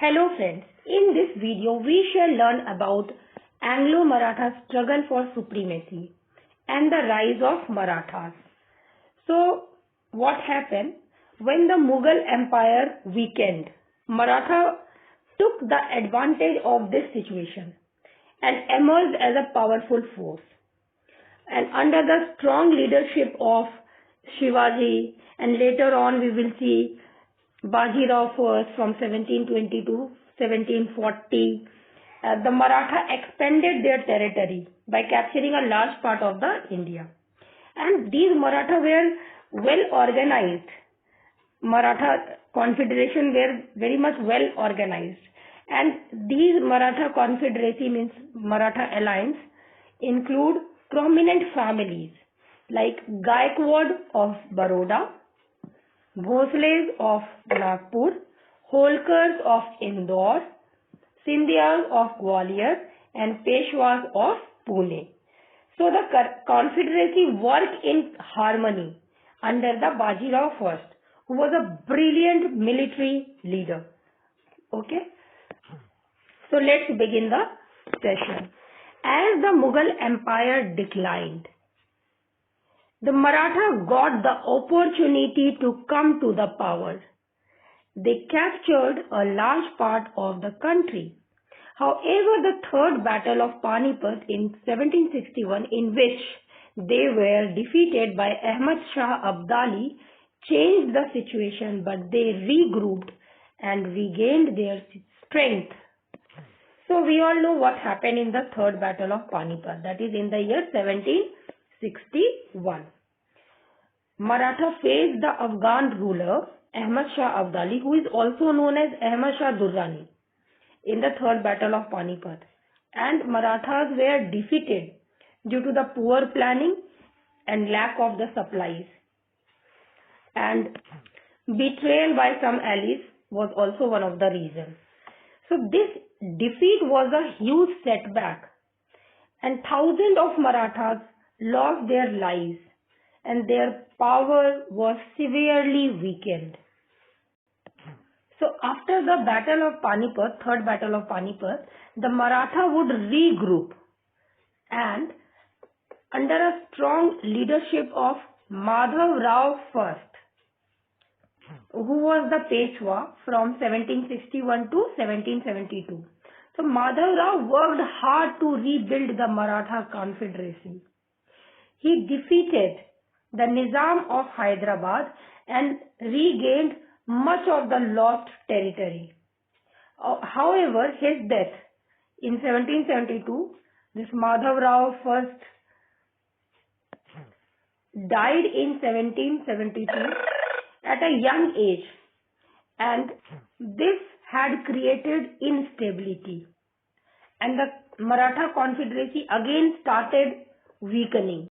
Hello friends, in this video we shall learn about Anglo Maratha struggle for supremacy and the rise of Marathas. So what happened? When the Mughal Empire weakened, Maratha took the advantage of this situation and emerged as a powerful force. And under the strong leadership of Shivaji, and later on we will see Bajirao first from 1720 to 1740, the Maratha expanded their territory by capturing a large part of the India. And these Maratha were well organized. Maratha confederation were very much well organized. And these Maratha confederacy means Maratha alliance include prominent families like Gaikwad of Baroda, Bhosles of Nagpur, Holkars of Indore, Sindhyas of Gwalior and Peshwas of Pune. So the confederacy worked in harmony under the Bajirao first, who was a brilliant military leader. Okay. So let's begin the session. As the Mughal Empire declined, the Maratha got the opportunity to come to the power. They captured a large part of the country. However, the third battle of Panipat in 1761, in which they were defeated by Ahmad Shah Abdali, changed the situation, but they regrouped and regained their strength. So we all know what happened in the third battle of Panipat, that is in the year 1761. Maratha faced the Afghan ruler Ahmad Shah Abdali, who is also known as Ahmad Shah Durrani, in the third battle of Panipat. And Marathas were defeated due to the poor planning and lack of the supplies. And betrayal by some allies was also one of the reasons. So this defeat was a huge setback, and thousands of Marathas lost their lives and their power was severely weakened. So after the battle of Panipat, third battle of Panipat, the Maratha would regroup, and under a strong leadership of Madhav Rao first, who was the Peshwa from 1761 to 1772. So Madhav Rao worked hard to rebuild the Maratha confederacy. He defeated the Nizam of Hyderabad and regained much of the lost territory. However, his death in 1772, this Madhav Rao first died in 1772 at a young age, and this had created instability, and the Maratha confederacy again started weakening.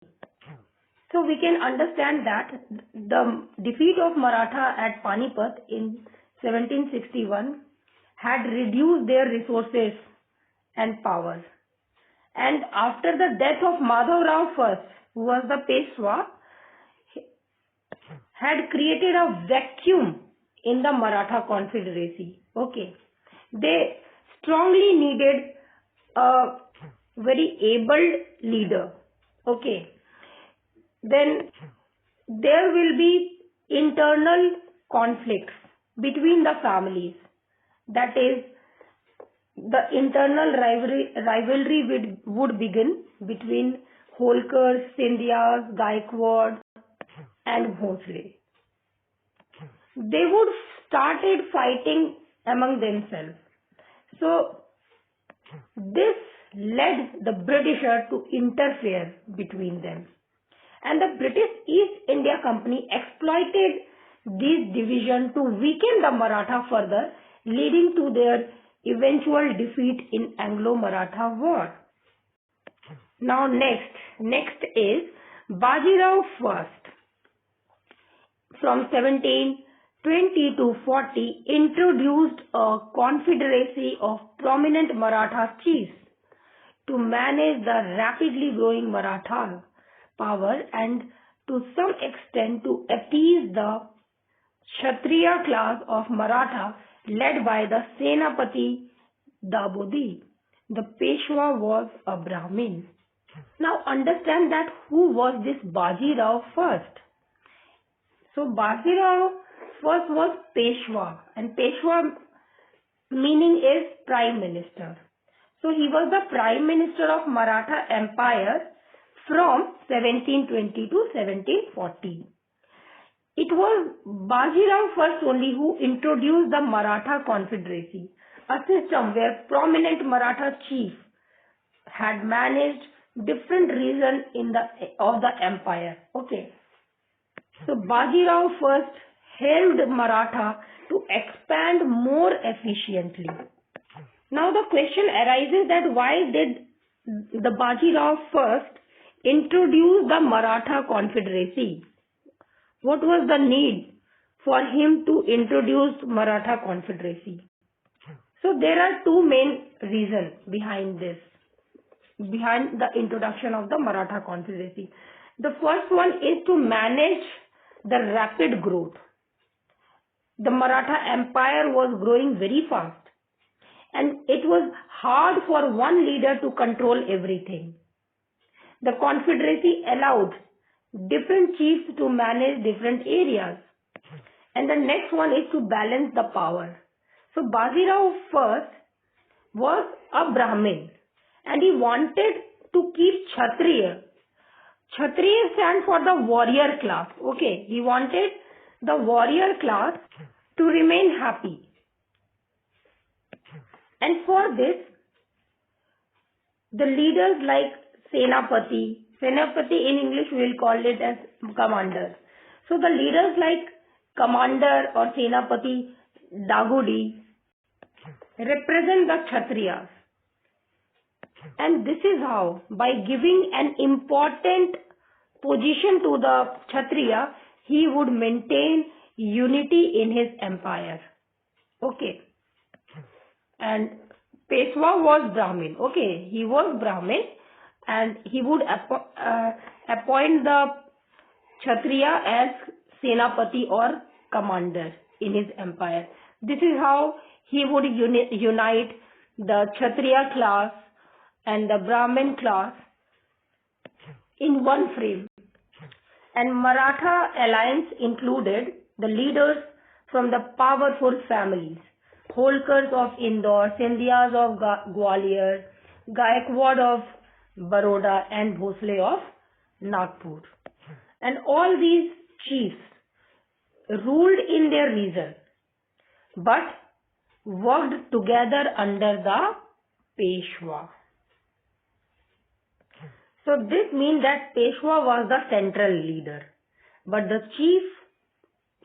So we can understand that the defeat of Maratha at Panipat in 1761 had reduced their resources and power. And after the death of Madhav Rao first, who was the Peshwa, had created a vacuum in the Maratha confederacy. Okay. They strongly needed a very able leader. Okay. Then there will be internal conflicts between the families. That is, the internal rivalry would begin between Holkars, Sindhyas, Gaikwad and Bhosle. They would started fighting among themselves. So this led the Britisher to interfere between them. And the British East India Company exploited this division to weaken the Maratha further, leading to their eventual defeat in Anglo Maratha War. Now next is Bajirao first, from 1720 to 40, introduced a confederacy of prominent Maratha chiefs to manage the rapidly growing Maratha power and to some extent to appease the Kshatriya class of Maratha led by the Senapati Dabodi. The Peshwa was a Brahmin. Now understand that who was this Baji Rao first. So Baji Rao first was Peshwa, and Peshwa meaning is Prime Minister. So he was the Prime Minister of Maratha Empire from 1720 to 1740. It was Baji Rao first only who introduced the Maratha Confederacy, a system where prominent Maratha chiefs had managed different regions of the empire. Okay. So Baji Rao first helped Maratha to expand more efficiently. Now the question arises that why did the Baji Rao first introduce the Maratha Confederacy? What was the need for him to introduce Maratha Confederacy? So there are two main reasons behind this, behind the introduction of the Maratha Confederacy. The first one is to manage the rapid growth. The Maratha Empire was growing very fast, and it was hard for one leader to control everything. The Confederacy allowed different chiefs to manage different areas. And the next one is to balance the power. So Baji Rao first was a Brahmin, and he wanted to keep Kshatriya. Kshatriya stands for the warrior class. Okay, he wanted the warrior class to remain happy. And for this, the leaders like Senapati in English we will call it as commander. So the leaders like commander or Senapati Dagudi represent the Kshatriyas. And this is how, by giving an important position to the Kshatriya, he would maintain unity in his empire. Okay. And Peshwa was Brahmin. Okay, he was Brahmin, and he would appoint the Kshatriya as Senapati or commander in his empire. This is how he would unite the Kshatriya class and the Brahmin class in one frame. And Maratha alliance included the leaders from the powerful families: Holkars of Indore, Scindias of Gwalior, Gaikwad of Baroda, and Bhosle of Nagpur. And all these chiefs ruled in their region, but worked together under the Peshwa. So this means that Peshwa was the central leader, but the chief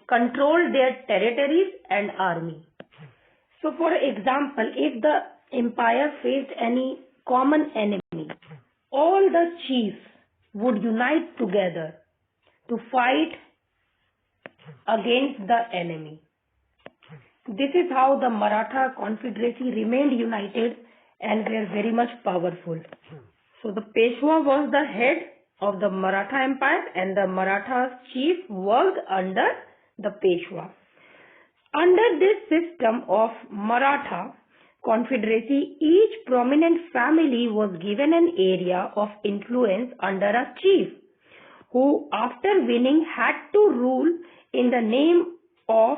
controlled their territories and army. So for example, if the empire faced any common enemy, all the chiefs would unite together to fight against the enemy. This is how the Maratha Confederacy remained united and were very much powerful. So the Peshwa was the head of the Maratha Empire, and the Maratha chief worked under the Peshwa. Under this system of Maratha Confederacy, each prominent family was given an area of influence under a chief, who after winning had to rule in the name of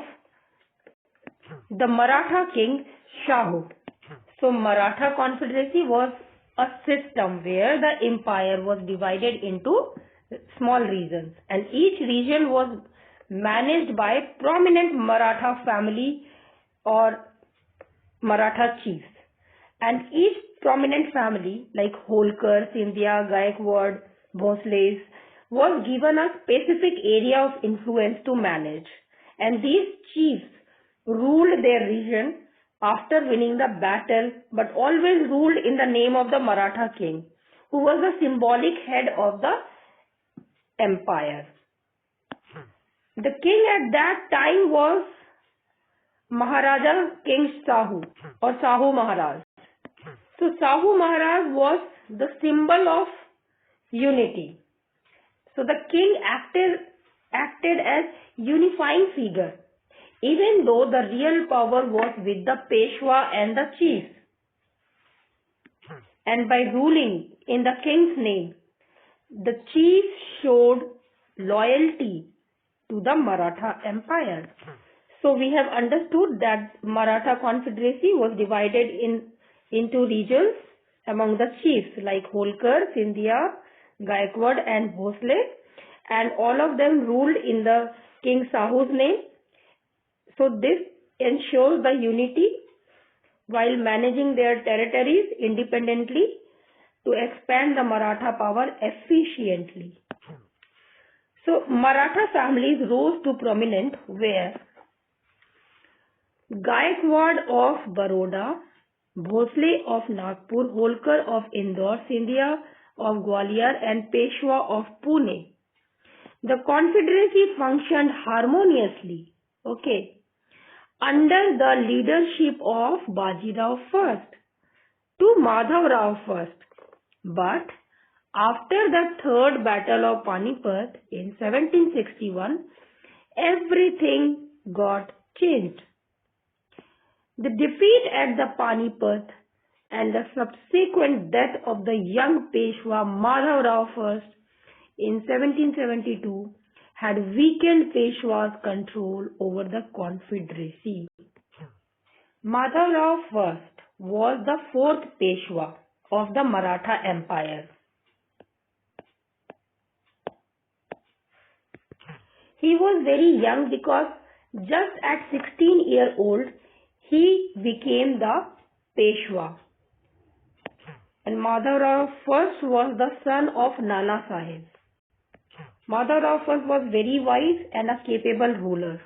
the Maratha king Shahu. So Maratha Confederacy was a system where the empire was divided into small regions, and each region was managed by prominent Maratha family or Maratha chiefs. And each prominent family like Holkar, Scindia, Gaikwad, Bhosles was given a specific area of influence to manage, and these chiefs ruled their region after winning the battle, but always ruled in the name of the Maratha king, who was the symbolic head of the empire. The king at that time was Maharaja King Sahu or Sahu Maharaj. So Sahu Maharaj was the symbol of unity. So the king acted as unifying figure. even though the real power was with the Peshwa and the chiefs. And by ruling in the king's name, the chiefs showed loyalty to the Maratha Empire. So we have understood that Maratha Confederacy was divided into regions among the chiefs like Holkar, Sindhia, Gaikwad and Bhosle, and all of them ruled in the King Sahu's name. So this ensures the unity while managing their territories independently to expand the Maratha power efficiently. So Maratha families rose to prominence where Gaikwad of Baroda, Bhosle of Nagpur, Holkar of Indore, Sindhia of Gwalior and Peshwa of Pune. The confederacy functioned harmoniously, under the leadership of Bajirao first to Madhavrao first. But after the Third Battle of Panipat in 1761, everything got changed. The defeat at the Panipat and the subsequent death of the young Peshwa Madhavrao I in 1772 had weakened Peshwa's control over the confederacy. Madhavrao I was the fourth Peshwa of the Maratha Empire. He was very young because just at 16 years old, he became the Peshwa. And Madhavrao first was the son of Nana Sahib. Madhavrao first was very wise and a capable ruler.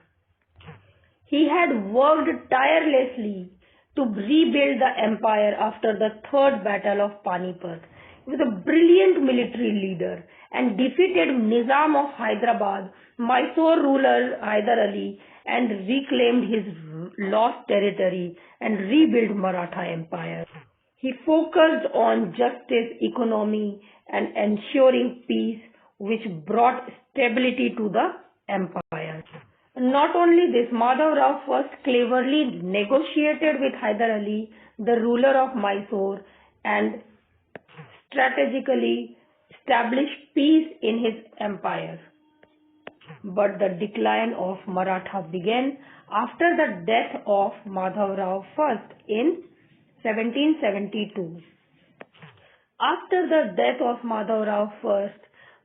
He had worked tirelessly to rebuild the empire after the Third Battle of Panipat. He was a brilliant military leader and defeated Nizam of Hyderabad, Mysore ruler Hyder Ali, and reclaimed his lost territory and rebuilt Maratha Empire. He focused on justice, economy, and ensuring peace, which brought stability to the empire. Not only this, Madhavrao first cleverly negotiated with Hyder Ali, the ruler of Mysore, and strategically established peace in his empire. But the decline of Maratha began after the death of Madhavrao I in 1772. After the death of Madhavrao I,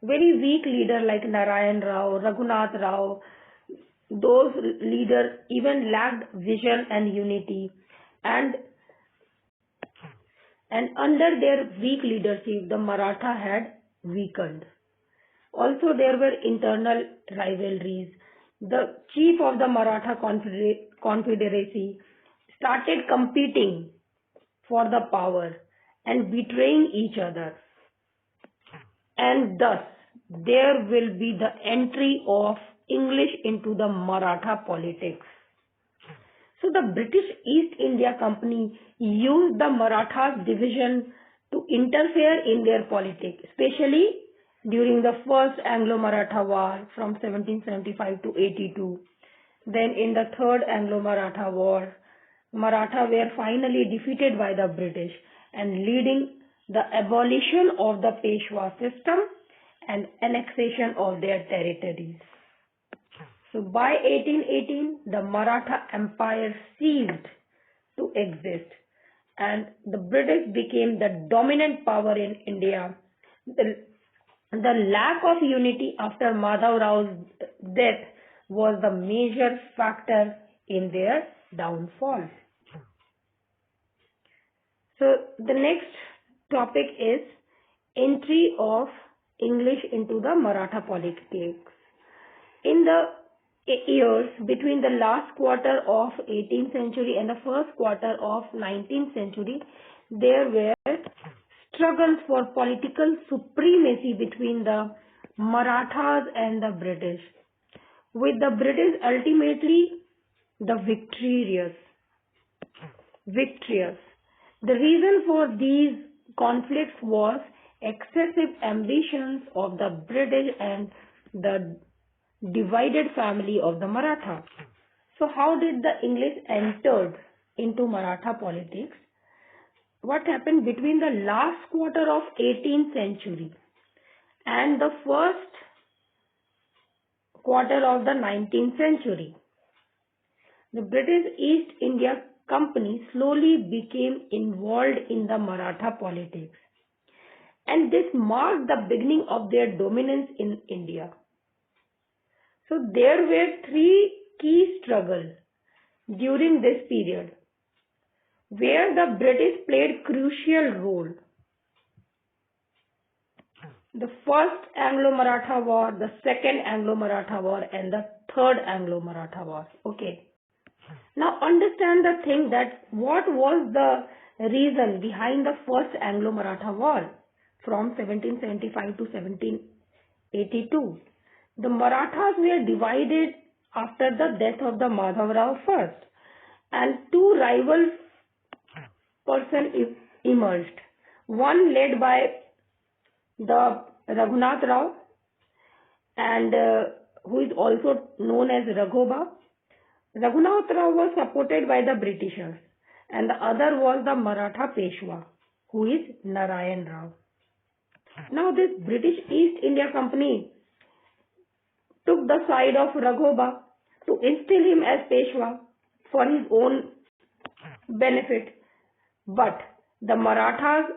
very weak leaders like Narayan Rao, Raghunath Rao, those leaders even lacked vision and unity, and under their weak leadership, the Maratha had weakened. Also, there were internal rivalries. The chief of the Maratha confederacy started competing for the power and betraying each other. And thus, there will be the entry of English into the Maratha politics. So the British East India Company used the Marathas division to interfere in their politics, especially during the First Anglo Maratha War from 1775 to 82. Then in the Third Anglo Maratha War, Maratha were finally defeated by the British and leading the abolition of the Peshwa system and annexation of their territories. So by 1818, the Maratha Empire ceased to exist and the British became the dominant power in India. The lack of unity after Madhavrao's death was the major factor in their downfall. So the next topic is entry of English into the Maratha politics. In the years between the last quarter of 18th century and the first quarter of 19th century, there were struggles for political supremacy between the Marathas and the British, with the British ultimately the victorious. The reason for these conflicts was excessive ambitions of the British and the divided family of the Maratha. So how did the English entered into Maratha politics? What happened between the last quarter of 18th century and the first quarter of the 19th century? The British East India Company slowly became involved in the Maratha politics, and this marked the beginning of their dominance in India. So there were three key struggles during this period where the British played crucial role. The first Anglo Maratha War, the second Anglo Maratha War, and the third Anglo Maratha War. Okay. Now understand the thing that what was the reason behind the first Anglo Maratha War from 1775 to 1782. The Marathas were divided after the death of the Madhavrao first, and two rival persons emerged. One led by the Raghunath Rao, and who is also known as Raghoba. Raghunath Rao was supported by the Britishers, and the other was the Maratha Peshwa, who is Narayan Rao. Now this British East India Company took the side of Raghoba to instill him as Peshwa for his own benefit. But the Marathas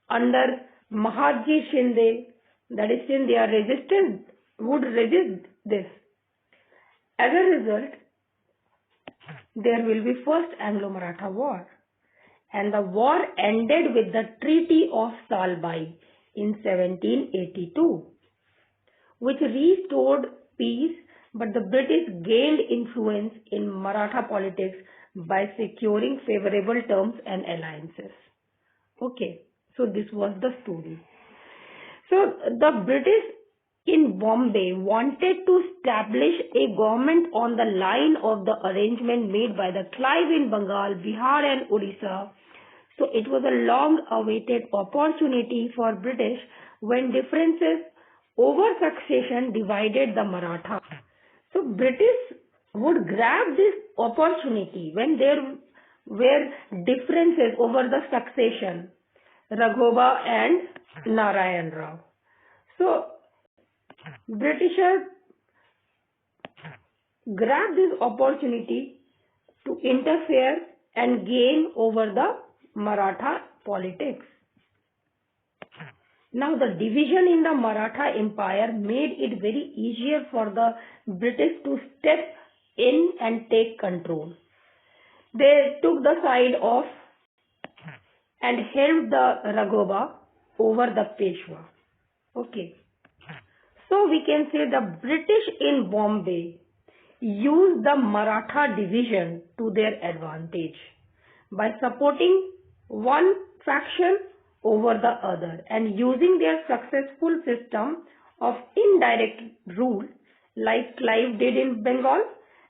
under Mahatji Shinde, that is Scindia, would resist this. As a result, there will be first Anglo-Maratha War, and the war ended with the Treaty of Salbai in 1782, which restored peace, but the British gained influence in Maratha politics by securing favorable terms and alliances. Okay, so this was the story. So the British in Bombay wanted to establish a government on the line of the arrangement made by the Clive in Bengal, Bihar and Odisha. So it was a long-awaited opportunity for British when differences over succession divided the Marathas. So British would grab this opportunity when there were differences over the succession, Raghoba and Narayan Rao. So Britishers grabbed this opportunity to interfere and gain over the Maratha politics. Now the division in the Maratha Empire made it very easier for the British to step in and take control. They took the side of and held the Raghoba over the Peshwa. Okay. So we can say the British in Bombay used the Maratha division to their advantage by supporting one faction over the other and using their successful system of indirect rule like Clive did in Bengal.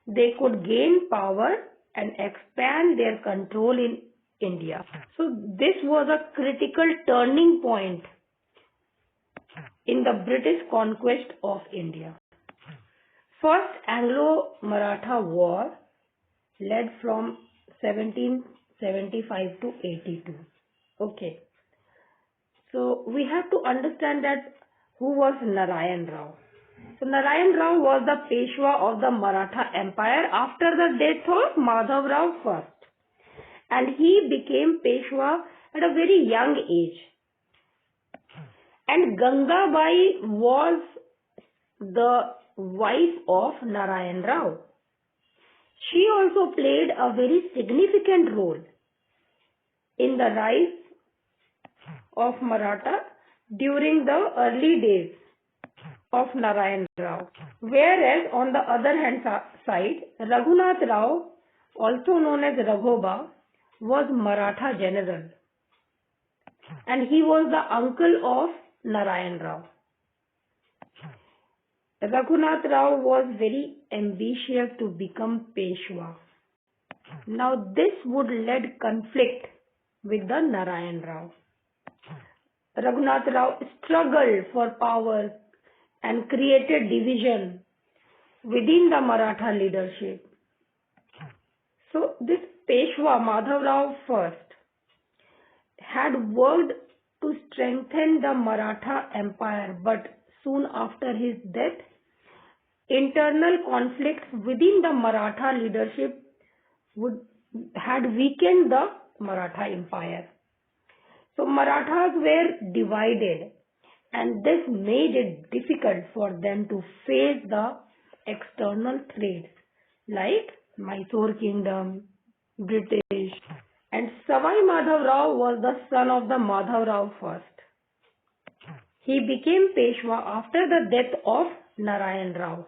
They could gain power and expand their control in India. So this was a critical turning point in the British conquest of India. First Anglo-Maratha War led from 1775 to 82. Okay. So we have to understand that who was Narayan Rao. So Narayan Rao was the Peshwa of the Maratha Empire after the death of Madhavrao first. And he became Peshwa at a very young age. And Gangabai was the wife of Narayan Rao. She also played a very significant role in the rise of Maratha during the early days of Narayan Rao. Whereas on the other hand side, Raghunath Rao, also known as Raghoba, was Maratha general. And he was the uncle of Narayan Rao. Raghunath Rao was very ambitious to become Peshwa. Now this would lead conflict with the Narayan Rao. Raghunath Rao struggled for power and created division within the Maratha leadership. So this Peshwa Madhavrao first had worked to strengthen the Maratha Empire, but soon after his death, internal conflicts within the Maratha leadership had weakened the Maratha Empire. So Marathas were divided, and this made it difficult for them to face the external threats like Mysore Kingdom, British, and Savai Madhavrao was the son of the Madhavrao first. He became Peshwa after the death of Narayan Rao.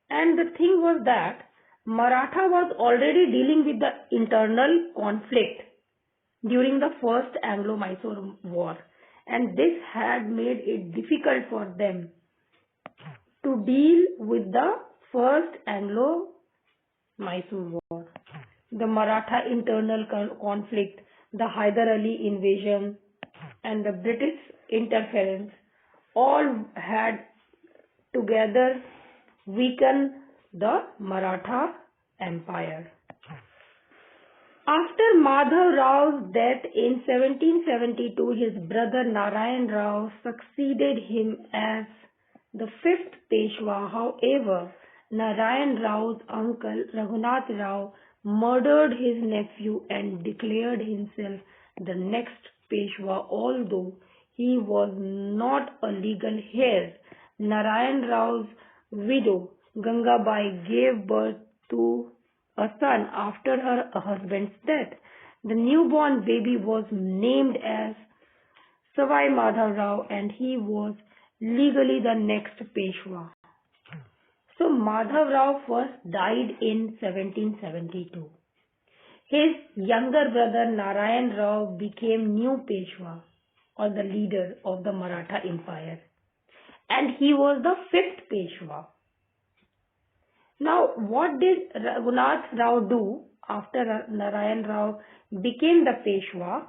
And the thing was that Maratha was already dealing with the internal conflict during the first Anglo-Mysore war, and this had made it difficult for them to deal with the first Anglo-Mysore war. The Maratha internal conflict, the Hyder Ali invasion, and the British interference all had together weakened the Maratha Empire. After Madhav Rao's death in 1772, his brother Narayan Rao succeeded him as the fifth Peshwa. However, Narayan Rao's uncle Raghunath Rao murdered his nephew and declared himself the next Peshwa. Although he was not a legal heir, Narayan Rao's widow Gangabai gave birth to a son after her husband's death. The newborn baby was named as Savai Madhav Rao, and he was legally the next Peshwa. So Madhav Rao first died in 1772. His younger brother Narayan Rao became new Peshwa, or the leader of the Maratha Empire, and he was the fifth Peshwa. Now, what did Raghunath Rao do after Narayan Rao became the Peshwa?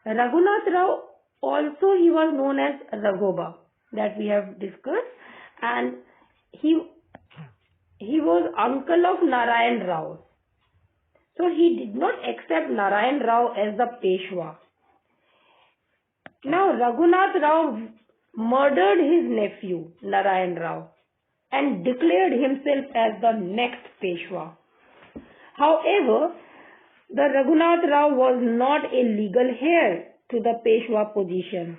Raghunath Rao also, he was known as Raghoba, that we have discussed, and he was uncle of Narayan Rao. So he did not accept Narayan Rao as the Peshwa. Now Raghunath Rao murdered his nephew Narayan Rao and declared himself as the next Peshwa. However, the Raghunath Rao was not a legal heir to the Peshwa position,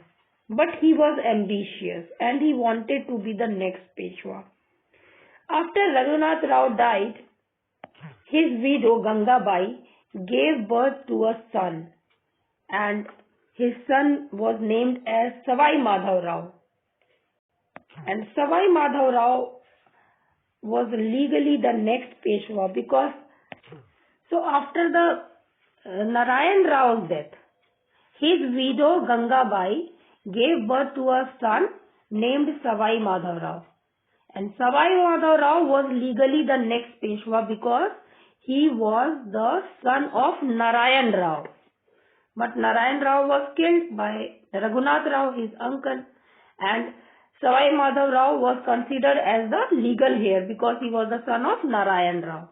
but he was ambitious and he wanted to be the next Peshwa. After Raghunath Rao died, his widow Gangabai gave birth to a son, and his son was named as Savai Madhav Rao. And Savai Madhav Rao was legally the next Peshwa because after the Narayan Rao's death, his widow Gangabai gave birth to a son named Savai Madhav Rao. And Savai Madhav Rao was legally the next Peshwa because he was the son of Narayan Rao. But Narayan Rao was killed by Raghunath Rao, his uncle, and Savai Madhav Rao was considered as the legal heir because he was the son of Narayan Rao.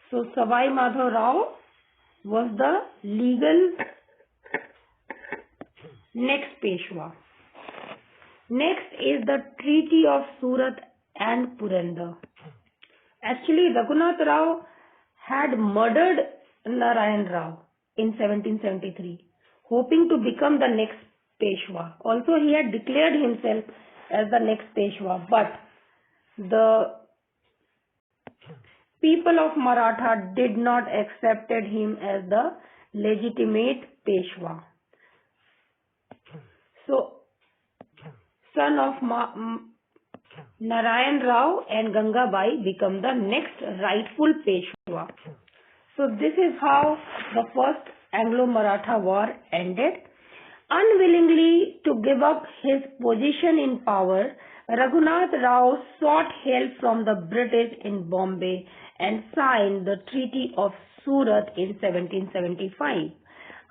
So Savai Madhav Rao was the legal next Peshwa. Next is the Treaty of Surat and Purandar. Actually, Raghunath Rao had murdered Narayan Rao in 1773, hoping to become the next Peshwa. Also, he had declared himself as the next Peshwa, but the people of Maratha did not accept him as the legitimate Peshwa. So, son of Narayan Rao and Gangabai become the next rightful Peshwa. So this is how the first Anglo-Maratha war ended. Unwillingly to give up his position in power, Raghunath Rao sought help from the British in Bombay and signed the Treaty of Surat in 1775.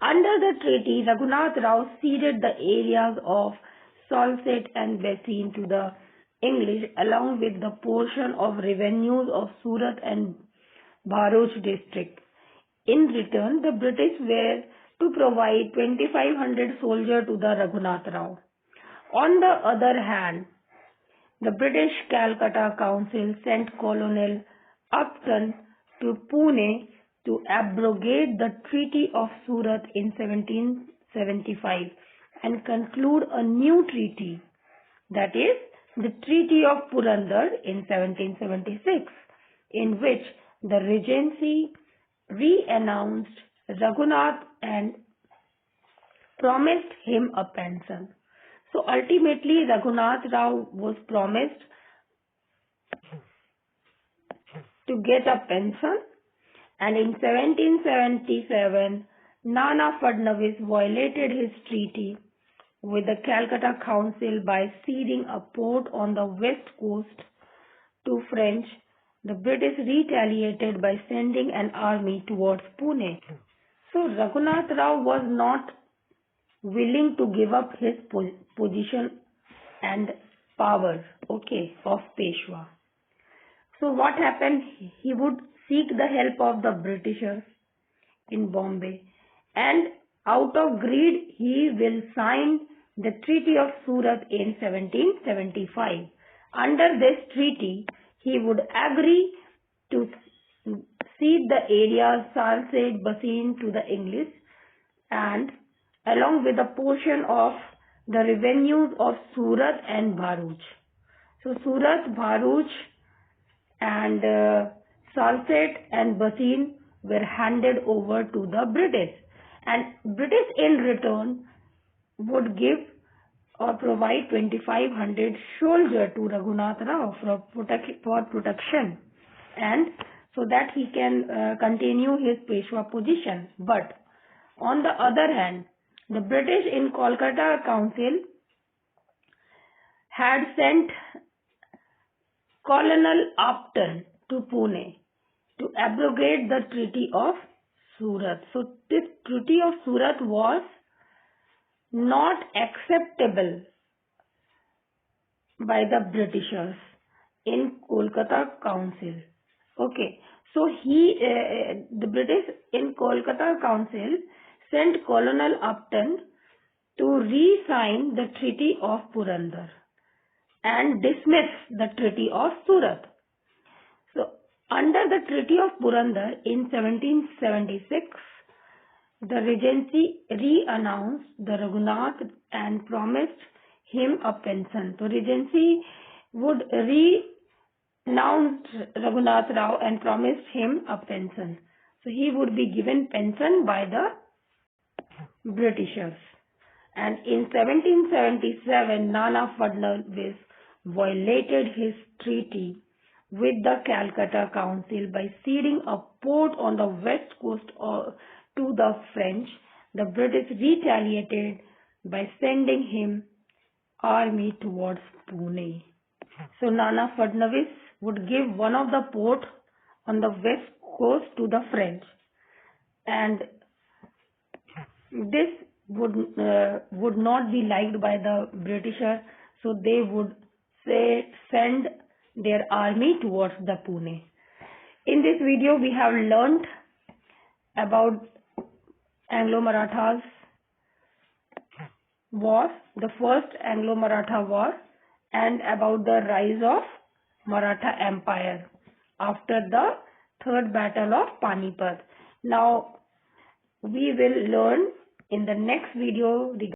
Under the treaty, Raghunath Rao ceded the areas of Salsette and Bassein to the English along with the portion of revenues of Surat and Bharuch district. In return, the British were to provide 2,500 soldiers to the Raghunath Rao. On the other hand, the British Calcutta Council sent Colonel Upton to Pune to abrogate the Treaty of Surat in 1775 and conclude a new treaty, that is, the Treaty of Purandar in 1776, in which the Regency re-announced Raghunath and promised him a pension. So ultimately, Raghunath Rao was promised to get a pension, and in 1777, Nana Fadnavis violated his treaty with the Calcutta Council by ceding a port on the west coast to French. The British retaliated by sending an army towards Pune. So Raghunath Rao was not willing to give up his position and power, of Peshwa. So what happened? He would seek the help of the Britishers in Bombay, and out of greed he will sign the Treaty of Surat in 1775. Under this treaty, he would agree to cede the areas Salsette, Bassein to the English, and along with a portion of the revenues of Surat and Bharuch. So Surat, Bharuch and Salsette and Bassein were handed over to the British, and British in return would give or provide 2,500 soldiers to Raghunath Rao for protection, and so that he can continue his Peshwa position. But on the other hand, the British in Kolkata Council had sent Colonel Upton to Pune to abrogate the Treaty of Surat. So this Treaty of Surat was not acceptable by the Britishers in Kolkata Council. So the British in Kolkata Council sent Colonel Upton to re-sign the Treaty of Purandar and dismiss the Treaty of Surat. So under the Treaty of Purandar in 1776, the Regency re-announced the Raghunath and promised him a pension. So Regency would re-announce Raghunath Rao and promised him a pension. So he would be given pension by the Britishers. And in 1777, Nana Fadnavis violated his treaty with the Calcutta Council by ceding a port on the west coast to the French. The British retaliated by sending him army towards Pune. So Nana Fadnavis would give one of the port on the west coast to the French, and this would not be liked by the Britishers, so they would send their army towards the Pune. In this video, we have learnt about Anglo Marathas war, the first Anglo Maratha war, and about the rise of Maratha Empire after the third battle of Panipat. Now we will learn in the next video regarding